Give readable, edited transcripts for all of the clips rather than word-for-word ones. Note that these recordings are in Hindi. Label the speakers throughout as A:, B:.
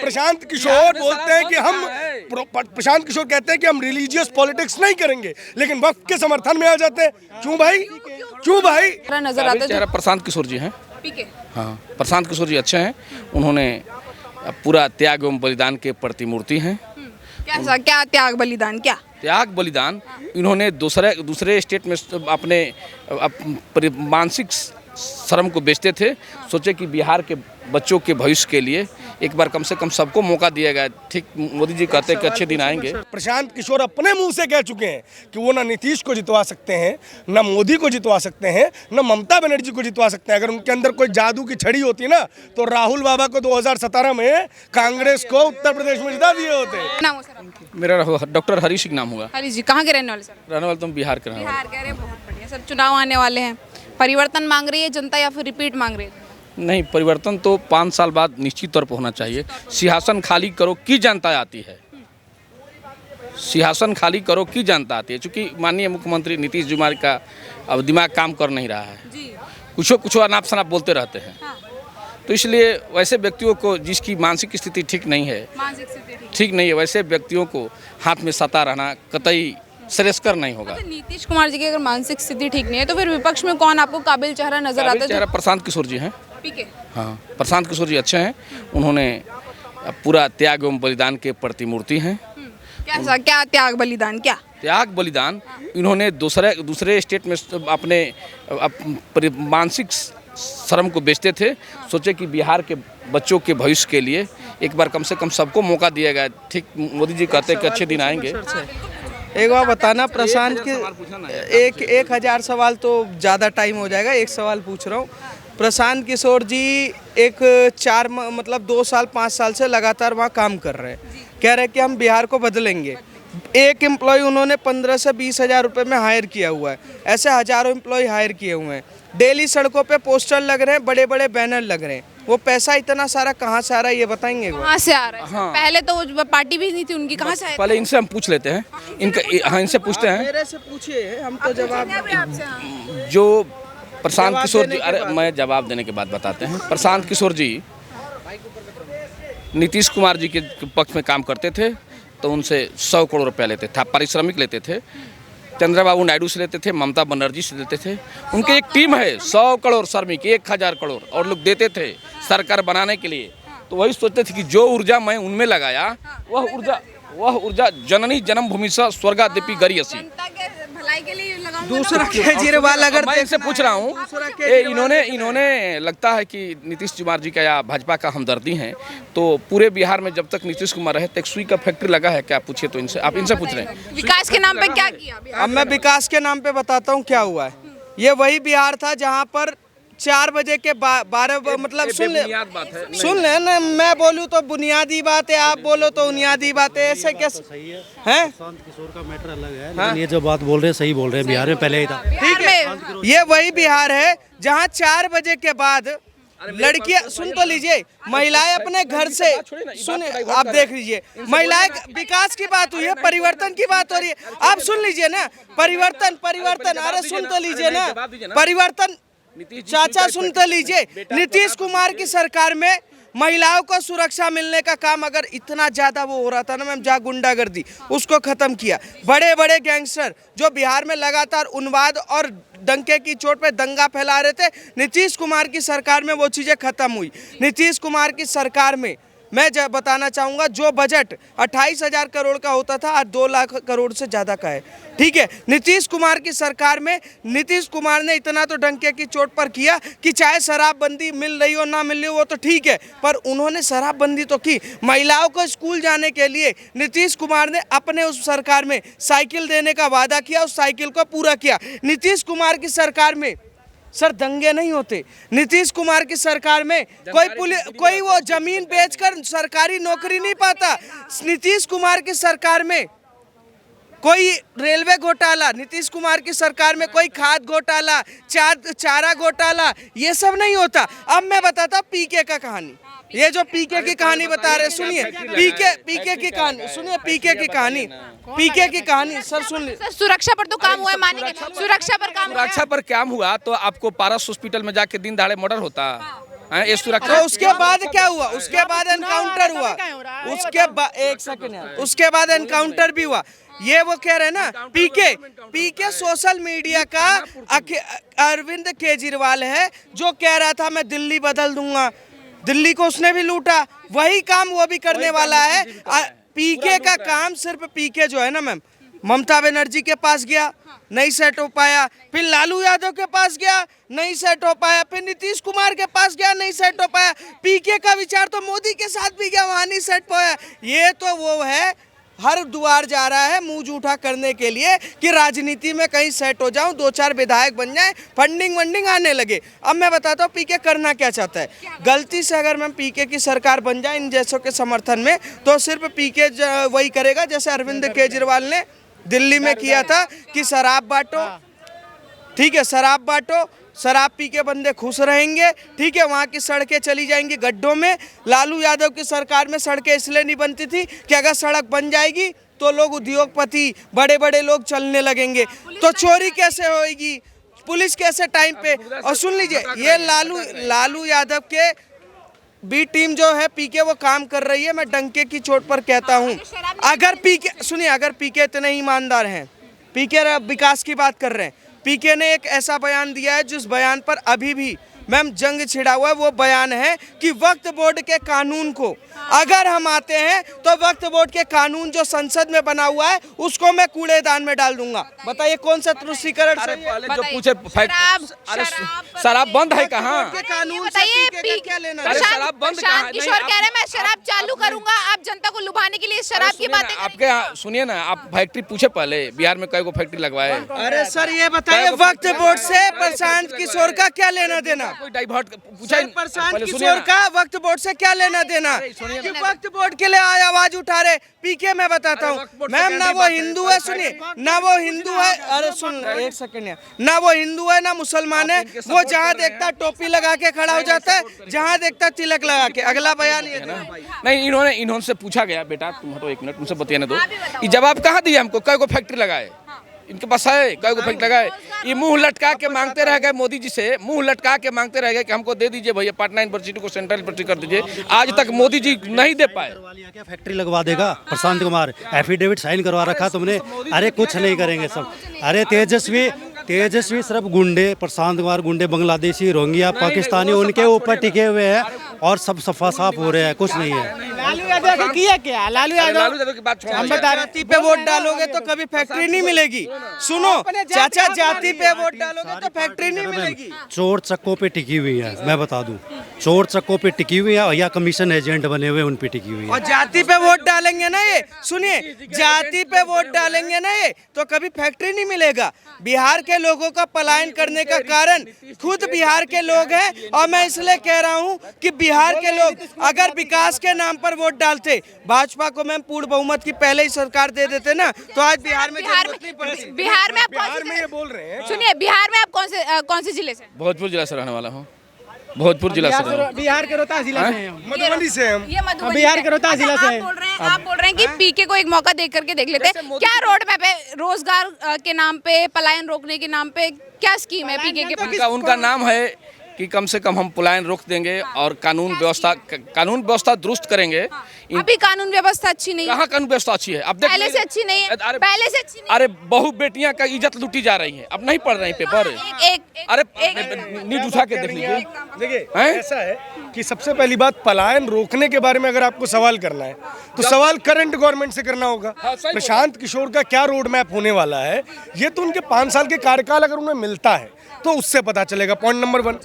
A: प्रशांत किशोर बोलते हैं कि हम प्रशांत किशोर कहते हैं कि हम रिलीजियस पॉलिटिक्स नहीं करेंगे, लेकिन वक्त के समर्थन में आ जाते हैं। क्यों भाई, क्यों भाई?
B: नजर आता है
C: प्रशांत किशोर जी हैं।
B: पीके
C: हाँ, प्रशांत किशोर जी अच्छे हैं। उन्होंने पूरा त्याग एवं बलिदान के प्रतिमूर्ति हैं।
B: क्या त्याग बलिदान, क्या
C: त्याग बलिदान इन्होंने दूसरे स्टेट में अपने मानसिक श्रम को बेचते थे। सोचे कि बिहार के बच्चों के भविष्य के लिए एक बार कम से कम सबको मौका दिया गया। ठीक मोदी जी कहते हैं कि अच्छे दिन आएंगे।
A: प्रशांत किशोर अपने मुंह से कह चुके हैं कि वो ना नीतीश को जितवा सकते हैं, ना मोदी को जितवा सकते हैं, ना ममता बनर्जी को जितवा सकते हैं। अगर उनके अंदर कोई जादू की छड़ी होती ना तो राहुल बाबा को 2017 में कांग्रेस को उत्तर प्रदेश में जिता दिए होते।
B: नाम हो सर?
C: मेरा डॉक्टर हरी सिंह नाम हुआ।
B: हरी जी कहाँ के रहने वाले सर?
C: रहने वाले तुम बिहार के रहने वाले।
B: बिहार कह रहे हैं, बहुत बढ़िया सर। चुनाव आने वाले हैं, परिवर्तन मांग रही है जनता या फिर रिपीट मांग रही है?
C: नहीं, परिवर्तन तो 5 साल बाद निश्चित तौर पर होना चाहिए। सिंहासन खाली करो की जनता आती है, सिंहासन खाली करो की जनता आती है। चूँकि माननीय मुख्यमंत्री नीतीश कुमार का अब दिमाग काम कर नहीं रहा है, कुछ अनाप शनाप बोलते रहते हैं। तो इसलिए वैसे व्यक्तियों को जिसकी मानसिक स्थिति ठीक नहीं है, ठीक नहीं है, वैसे व्यक्तियों को हाथ में सत्ता रहना कतई श्रेयस्कर नहीं होगा।
B: नीतीश कुमार जी की अगर मानसिक स्थिति ठीक नहीं है तो फिर विपक्ष में कौन आपको काबिल चेहरा नजर आता है?
C: चेहरा प्रशांत किशोर जी हैं।
B: पीके
C: हाँ, प्रशांत किशोर जी अच्छे हैं। उन्होंने पूरा त्याग एवं बलिदान के प्रतिमूर्ति हैं।
B: क्या त्याग बलिदान, क्या
C: त्याग बलिदान इन्होंने दूसरे स्टेट में अपने मानसिक श्रम को बेचते थे। सोचे कि बिहार के बच्चों के भविष्य के लिए एक बार कम से कम सबको मौका दिया गया। ठीक मोदी जी कहते हैं कि अच्छे दिन आएंगे।
D: एक बार बताना प्रशांत के एक 1000 सवाल तो ज़्यादा टाइम हो जाएगा। एक सवाल पूछ रहा हूँ। प्रशांत किशोर जी एक 2 साल 5 साल से लगातार वहाँ काम कर रहे हैं, कह रहे हैं कि हम बिहार को बदलेंगे। एक एम्प्लॉय उन्होंने 15 से 20 हज़ार रुपये में हायर किया हुआ है। ऐसे हज़ारों एम्प्लॉय हायर किए हुए हैं। डेली सड़कों पे पोस्टर लग रहे हैं, बड़े बड़े बैनर लग रहे हैं। वो पैसा इतना सारा कहाँ से आ रहा है ये बताएंगे?
B: कहाँ से आ रहा है?
C: हाँ।
B: पहले तो वो पार्टी भी नहीं थी उनकी, कहाँ से आया?
C: पहले इनसे हम पूछ लेते हैं। हाँ, इनसे पूछते हैं।
D: मेरे से पूछिए, हम तो जवाब
C: जो प्रशांत किशोर जी, अरे मैं जवाब देने के बाद बताते हैं। प्रशांत किशोर जी नीतीश कुमार जी के पक्ष में काम करते थे तो उनसे 100 करोड़ रुपया लेते थे, पारिश्रमिक लेते थे। चंद्रबाबू नायडू से लेते थे, ममता बनर्जी से लेते थे। उनके एक टीम है 100 करोड़ श्रमिक, 1000 करोड़ और लोग देते थे सरकार बनाने के लिए। तो वही सोचते थे कि जो ऊर्जा मैं उनमें लगाया वह ऊर्जा जननी जन्मभूमि से स्वर्गादीपी गरियसी।
B: भलाई के लिए लगाऊंगा।
D: दूसरा केजरीवाल अगर
C: मैं इनसे पूछ रहा हूँ, इन्होंने लगता है कि नीतीश कुमार जी का या भाजपा का हमदर्दी हैं। तो पूरे बिहार में जब तक नीतीश कुमार रहे तो एक सुई का फैक्ट्री लगा है क्या? पूछे तो इनसे, आप इनसे पूछ रहे हैं।
B: विकास के नाम पे क्या किया?
D: अब मैं विकास के नाम पे बताता हूँ क्या हुआ है। ये वही बिहार था जहाँ पर 4 बजे के 12 मतलब सुन ले ना, मैं बोलूँ तो बुनियादी बात है, आप बोलो तो बुनियादी बात है। ऐसे कैसे है?
E: प्रशांत किशोर का मैटर अलग है, लेकिन ये जो बात बोल रहे हैं सही बोल रहे हैं। बिहार में पहले ही था।
D: ठीक है, ये वही बिहार है जहाँ 4 बजे के बाद लड़कियां, सुन तो लीजिए, महिलाएं अपने घर से, सुन आप देख लीजिए, महिलाएं, विकास की बात हुई है, परिवर्तन की बात हो रही है। आप सुन लीजिए ना, परिवर्तन, अरे सुन तो लीजिए ना, परिवर्तन। चाचा सुन तो लीजिए, नीतीश कुमार की सरकार में महिलाओं को सुरक्षा मिलने का काम अगर इतना ज़्यादा वो हो रहा था ना मैम, जहाँ गुंडागर्दी, उसको ख़त्म किया। बड़े बड़े गैंगस्टर जो बिहार में लगातार उन्माद और डंके की चोट पे दंगा फैला रहे थे, नीतीश कुमार की सरकार में वो चीज़ें ख़त्म हुई। नीतीश कुमार की सरकार में मैं बताना चाहूँगा, जो बजट 28,000 करोड़ का होता था आज 2 लाख करोड़ से ज़्यादा का है। ठीक है, नीतीश कुमार की सरकार में नीतीश कुमार ने इतना तो डंके की चोट पर किया कि चाहे शराबबंदी मिल रही हो ना मिल रही हो वो तो ठीक है, पर उन्होंने शराबबंदी तो की। महिलाओं को स्कूल जाने के लिए नीतीश कुमार ने अपने उस सरकार में साइकिल देने का वादा किया, उस साइकिल को पूरा किया। नीतीश कुमार की सरकार में सर दंगे नहीं होते। नीतीश कुमार की सरकार में कोई वो जमीन बेचकर सरकारी नौकरी नहीं पाता। नीतीश कुमार की सरकार में कोई रेलवे घोटाला, नीतीश कुमार की सरकार में कोई खाद घोटाला, चारा घोटाला, ये सब नहीं होता। अब मैं बताता पीके का कहानी, ये जो पीके की कहानी बता रहे, सुनिए पीके की कहानी, सुनिए पीके की कहानी सर सुन लीजिए।
B: सुरक्षा पर तो काम हुआ है, मानेंगे सुरक्षा पर काम
C: पर काम हुआ तो आपको पारस हॉस्पिटल में जाके दिन दहाड़े मर्डर होता? एसपी रखा
D: तो उसके बाद क्या हुआ? उसके बाद एनकाउंटर हुआ, उसके बाद एक सेकंड यार, उसके बाद एनकाउंटर भी हुआ। ये वो कह रहे हैं ना, पीके सोशल मीडिया का अरविंद केजरीवाल है जो कह रहा था मैं दिल्ली बदल दूंगा, दिल्ली को उसने भी लूटा, वही काम वो भी करने वाला है। पीके का काम सिर्फ पीके जो है ना मैम, ममता बनर्जी के पास गया, नहीं सेट हो पाया, फिर लालू यादव के पास गया, नहीं सेट हो पाया, फिर नीतीश कुमार के पास गया, नहीं सेट हो पाया। पीके का विचार तो मोदी के साथ भी गया, वहां नहीं सेट पाया। ये तो वो है, हर द्वार जा रहा है मुंह जूठा करने के लिए कि राजनीति में कहीं सेट हो जाऊं, 2-4 विधायक बन जाए, फंडिंग वंडिंग आने लगे। अब मैं बताता हूँ पीके करना क्या चाहता है। गलती से अगर मैं पीके की सरकार बन जाए इन जैसों के समर्थन में, तो सिर्फ पीके वही करेगा जैसे अरविंद केजरीवाल ने दिल्ली में किया था कि शराब बांटो, ठीक है, शराब बांटो, शराब पी के बंदे खुश रहेंगे, ठीक है, वहाँ की सड़कें चली जाएंगी गड्ढों में। लालू यादव की सरकार में सड़कें इसलिए नहीं बनती थी कि अगर सड़क बन जाएगी तो लोग उद्योगपति, बड़े बड़े लोग चलने लगेंगे, तो चोरी कैसे होएगी, पुलिस कैसे टाइम पे। और सुन लीजिए, ये लालू यादव के बी टीम जो है पीके वो काम कर रही है। मैं डंके की चोट पर कहता हूँ, अगर पीके सुनिए, अगर पीके इतने ईमानदार हैं, पीके विकास की बात कर रहे हैं, पीके ने एक ऐसा बयान दिया है जिस बयान पर अभी भी मैम जंग छिड़ा हुआ है। वो बयान है कि वक्फ बोर्ड के कानून को अगर हम आते हैं तो वक्फ बोर्ड के कानून जो संसद में बना हुआ है उसको मैं कूड़ेदान में डाल दूंगा। बताइए कौन सा तुष्टीकरण सही है?
C: जो पूछे शराब बंद है कहाँ?
B: किशोर कह रहे हैं मैं शराब चालू करूंगा, आप जनता को लुभाने के लिए शराब की बातें।
C: आपके यहाँ सुनिए ना, आप फैक्ट्री पूछे पहले बिहार में कई को फैक्ट्री लगवाए?
D: अरे सर ये बताइए, वक्फ बोर्ड से प्रशांत किशोर का क्या लेना देना?
C: कोई डाइवर्ट पूछा?
D: प्रशांत किशोर का वक्फ बोर्ड से क्या लेना देना कि वक्फ बोर्ड के लिए आवाज उठा रहे? पीके मैं बताता हूँ मैम, ना वो हिंदू है, सुनिए, ना वो हिंदू है, अरे सुन एक सेकंड, ना वो हिंदू है ना मुसलमान है, वो जहाँ देखता टोपी लगा के खड़ा हो जाता है, जहाँ देखता तिलक लगा के। अगला बयान ये
C: नहीं, इन्होंने से पूछा गया, बेटा तुम हटो एक मिनट, तुमसे बतियाने दो, ये जवाब कहाँ दिया हमको? कई को फैक्ट्री लगाए इनके पास है, कई को फैक्ट्री लगाए? ये मुंह लटका के मांगते रह गए मोदी जी से, मुंह लटका के मांगते रह गए कि हमको दे दीजिए भैया, पटना यूनिवर्सिटी को सेंट्रल यूनिवर्सिटी कर दीजिए। आज तक मोदी जी नहीं दे पाए।
E: क्या फैक्ट्री लगवा देगा प्रशांत कुमार? एफिडेविट साइन करवा रखा तुमने, अरे कुछ नहीं करेंगे सब। अरे तेजस्वी सिर्फ गुंडे, प्रशांत कुमार गुंडे, बांग्लादेशी, रोहिंग्या, पाकिस्तानी, उनके ऊपर टिके हुए हैं और सब सफा साफ हो रहे हैं, कुछ नहीं है।
D: लालू यादव का किया क्या? लालू यादव
C: की बात
D: हम बता, जाति पे वोट डालोगे तो कभी फैक्ट्री नहीं मिलेगी। सुनो चाचा, जाति पे वोट डालोगे तो फैक्ट्री नहीं मिलेगी।
E: चोर चक्कों पे टिकी हुई है, मैं बता दूं, चोर चक्कों पे टिकी हुई है या कमीशन एजेंट बने हुए उन पे टिकी हुई है।
D: और जाति पे वोट डालेंगे ना, ये सुनिए, जाति पे वोट डालेंगे ना ये, तो कभी फैक्ट्री नहीं मिलेगा। बिहार के लोगों का पलायन करने का कारण खुद बिहार के लोग हैं। और मैं इसलिए कह रहा हूं कि बिहार के लोग अगर विकास के नाम पर वोट डालते, भाजपा को मैम पूर्ण बहुमत की पहले ही सरकार दे देते ना, तो आज बिहार में जरूरत नहीं पड़ती।
B: बिहार में आप
A: ये बोल रहे हैं,
B: सुनिए, बिहार में आप कौन से जिले से?
C: भोजपुर जिला से रहने वाला हूँ, भोजपुर जिला से।
D: बिहार के रोहतास जिला से हैं,
A: मधुबनी से हम।
B: ये मधुबनी
D: बिहार के रोहतास जिला से
B: आप बोल रहे हैं कि पीके को एक मौका दे करके देख लेते हैं। क्या रोड मैप है रोजगार के नाम पे, पलायन रोकने के नाम पे, क्या स्कीम है पीके के?
C: उनका नाम है कि कम से कम हम पलायन रोक देंगे और कानून व्यवस्था दुरुस्त करेंगे।
B: अभी कानून व्यवस्था अच्छी नहीं है।
C: कहाँ कानून व्यवस्था अच्छी है? अब
B: पहले से अच्छी नहीं है, पहले से अच्छी नहीं।
C: अरे बहु बेटियां का इज्जत लूटी जा रही है, अब नहीं पढ़ रही पेपर। अरे नीट उठा के देख लीजिए।
A: देखिए ऐसा है कि सबसे पहली बात, पलायन रोकने के बारे में अगर आपको सवाल करना है तो सवाल करंट गवर्नमेंट से करना होगा। प्रशांत किशोर का क्या रोड मैप होने वाला है, ये तो उनके 5 साल के कार्यकाल अगर उन्हें मिलता है तो उससे पता चलेगा। Point number 1।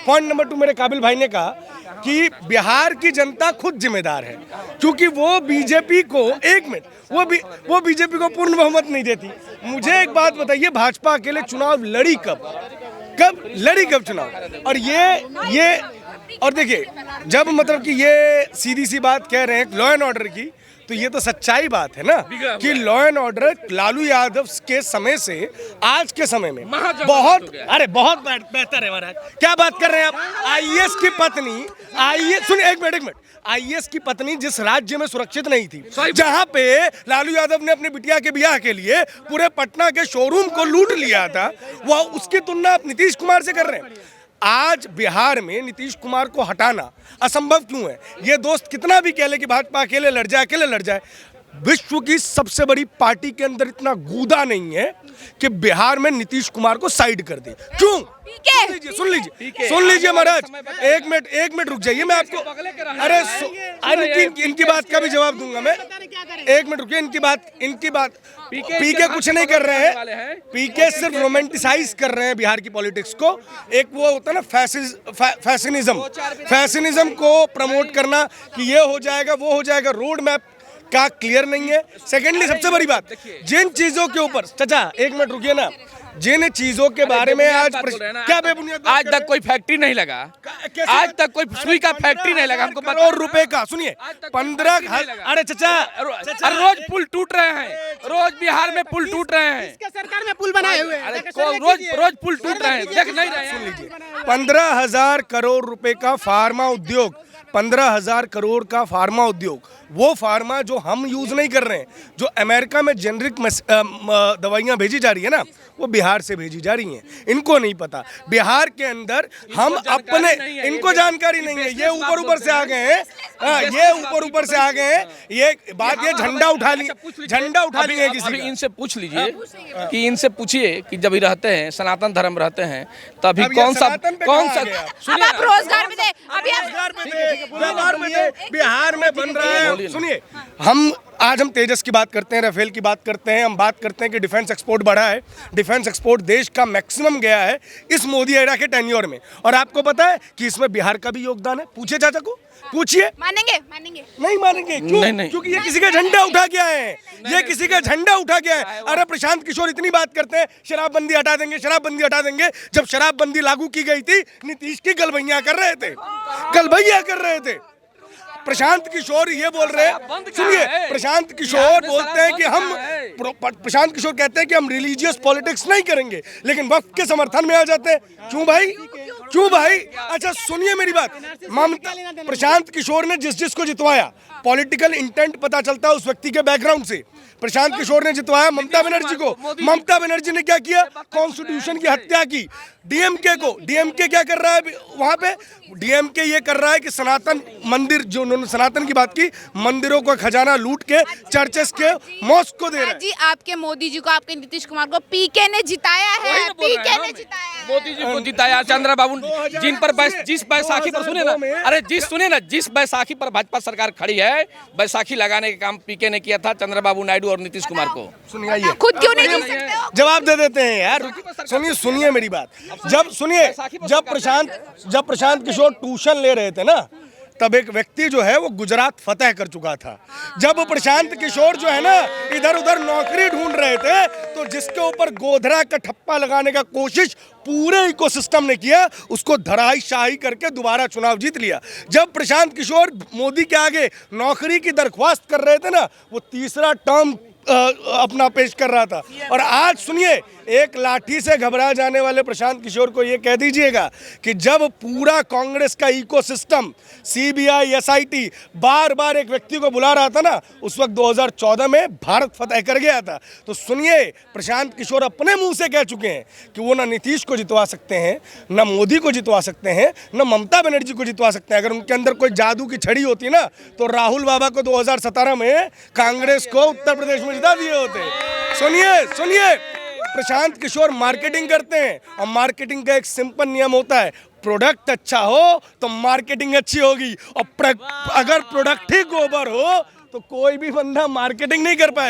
A: पॉइंट नंबर 2 मेरे काबिल भाई ने कहा कि बिहार की जनता खुद जिम्मेदार है, क्योंकि वो बीजेपी को, एक मिनट, वो बीजेपी को पूर्ण बहुमत नहीं देती। मुझे एक बात बताइए, भाजपा अकेले चुनाव लड़ी कब चुनाव? और ये और देखिए, जब मतलब कि ये सीधी सी बात कह रहे हैं लॉ एंड ऑर्डर की, तो ये तो सच्चाई बात है ना कि law and order Lalu Yadav के समय से आज के समय में बहुत बेहतर है महाराज। क्या बात कर रहे हैं आप? आईएएस की पत्नी, सुनिए एक मिनट, आईएएस की पत्नी जिस राज्य में सुरक्षित नहीं थी, जहां पे लालू यादव ने अपनी बिटिया के ब्याह के लिए पूरे पटना के शोरूम को लूट लिया था, वह उसकी तुलना आप नीतीश कुमार से कर रहे हैं। आज बिहार में नीतीश कुमार को हटाना असंभव क्यों है? ये दोस्त कितना भी कह ले कि भाजपा अकेले लड़ जाए, विश्व की सबसे बड़ी पार्टी के अंदर इतना गूदा नहीं है कि बिहार में नीतीश कुमार को साइड कर दे। क्यों? सुन लीजिए महाराज, एक मिनट रुक जाइए, मैं आपको अरे इनकी बात का भी जवाब दूंगा मैं। एक मिनट रुकिए, इनकी बात पीके कुछ नहीं कर रहे हैं, पीके सिर्फ रोमांटिसाइज कर रहे हैं बिहार की पॉलिटिक्स को। एक वो होता है ना फैशनिज्म को प्रमोट करना कि ये हो जाएगा वो हो जाएगा, रोड मैप का क्लियर नहीं है। सेकेंडली सबसे बड़ी बात, जिन चीजों के ऊपर चाचा एक मिनट रुकिए ना, जिन चीजों के बारे में आज क्या बेबुनियाद,
C: आज तक कोई फैक्ट्री नहीं लगा, आज तक कोई सुई का फैक्ट्री नहीं लगा। हमको
A: करोड़ रुपए का, सुनिए 15, अरे चाचा
C: रोज पुल टूट रहे हैं, रोज बिहार में पुल टूट रहे हैं,
D: सरकार में पुल बनाए हुए हैं,
C: रोज पुल टूट रहे हैं, देख नहीं रहे हैं।
A: 15,000 करोड़ रुपए का फार्मा उद्योग, 15,000 करोड़ का फार्मा उद्योग, वो फार्मा जो हम यूज नहीं कर रहे हैं, जो अमेरिका में जेनरिक दवाइयाँ भेजी जा रही है ना, वो बिहार से भेजी जा रही हैं। इनको नहीं पता बिहार के अंदर हम अपने, इनको जानकारी नहीं है, ये ऊपर से आ गए हैं, ये ऊपर से आ गए हैं। ये बात, ये झंडा उठा लिए किसी
C: अभी इनसे पूछ लीजिए कि इनसे पूछिए कि जब रहते हैं सनातन धर्म रहते हैं तभी कौन सा
B: अब आप रोजगार में दे, अभी
A: बिहार में बन रहा है। सुनिए, हम तेजस की बात करते हैं, राफेल की बात करते हैं, हम बात करते हैं कि डिफेंस एक्सपोर्ट बढ़ा है, डिफेंस एक्सपोर्ट देश का मैक्सिमम गया है इस मोदी एरा के टेन्योर में। और आपको पता है कि इसमें बिहार का भी योगदान है? पूछिए चाचा को, पूछिए।
B: मानेंगे
A: नहीं मानेंगे, क्यों?
C: नहीं।
A: क्योंकि ये किसी का झंडा उठा के आए हैं, ये किसी का झंडा उठा के आए। अरे प्रशांत किशोर इतनी बात करते हैं शराबबंदी हटा देंगे, जब शराबबंदी लागू की गई थी नीतीश की गलबैया कर रहे थे। प्रशांत किशोर ये बोल रहे हैं, सुनिए, प्रशांत किशोर बोलते हैं कि प्रशांत किशोर कहते हैं कि हम रिलीजियस पॉलिटिक्स नहीं करेंगे, लेकिन वक्त के समर्थन में आ जाते हैं। क्यों भाई? अच्छा सुनिए मेरी बात, प्रशांत किशोर ने जिसको जितवाया, पॉलिटिकल इंटेंट पता चलता है उस व्यक्ति के बैकग्राउंड से। प्रशांत किशोर ने जितवाया ममता बनर्जी को, ममता बनर्जी ने क्या किया? कॉन्स्टिट्यूशन की हत्या की। डीएमके क्या कर रहा है वहां पे? डीएमके ये कर रहा है कि सनातन मंदिर, जो उन्होंने सनातन की बात की, मंदिरों का खजाना लूट के चर्चेस के मॉस्क को दे रहे हैं।
B: जी आपके मोदी जी को, आपके नीतीश कुमार को पीके ने जिताया है,
C: मोदी जी को जिताया, चंद्रबाबू जिन पर जिस बैसाखी पर सुने ना, जिस बैसाखी पर भाजपा सरकार खड़ी है, बैसाखी लगाने का काम पीके ने किया था, चंद्रबाबू नायडू और नीतीश कुमार को।
A: सुनिए,
B: खुद क्यों नहीं जीत सकते हो?
A: जवाब दे देते हैं यार, सुनिए मेरी बात। जब प्रशांत किशोर ट्यूशन ले रहे थे ना, तब एक व्यक्ति जो है वो गुजरात फतेह कर चुका था। जब प्रशांत किशोर जो है ना इधर उधर नौकरी ढूंढ रहे थे, तो जिसके ऊपर गोधरा का ठप्पा लगाने का कोशिश पूरे इकोसिस्टम ने किया, उसको धराशायी करके दोबारा चुनाव जीत लिया। जब प्रशांत किशोर मोदी के आगे नौकरी की दरख्वास्त कर रहे थे ना, वो तीसरा टर्म अपना पेश कर रहा था। और आज सुनिए, एक लाठी से घबरा जाने वाले प्रशांत किशोर को ये कह दीजिएगा कि जब पूरा कांग्रेस का इकोसिस्टम, सीबीआई, एसआईटी बार बार एक व्यक्ति को बुला रहा था ना, उस वक्त 2014 में भारत फतेह कर गया था। तो सुनिए, प्रशांत किशोर अपने मुंह से कह चुके हैं कि वो ना नीतीश को जितवा सकते हैं, ना मोदी को जितवा सकते हैं, ना ममता बनर्जी को जितवा सकते हैं। अगर उनके अंदर कोई जादू की छड़ी होती ना, तो राहुल बाबा को 2017 में कांग्रेस को उत्तर प्रदेश में जिता दिए होते। सुनिए, प्रशांत किशोर मार्केटिंग करते हैं, और मार्केटिंग का एक सिंपल नियम होता है, प्रोडक्ट अच्छा हो तो मार्केटिंग अच्छी होगी, और अगर प्रोडक्ट ही गोबर हो तो कोई भी बंदा मार्केटिंग नहीं कर पाएगा।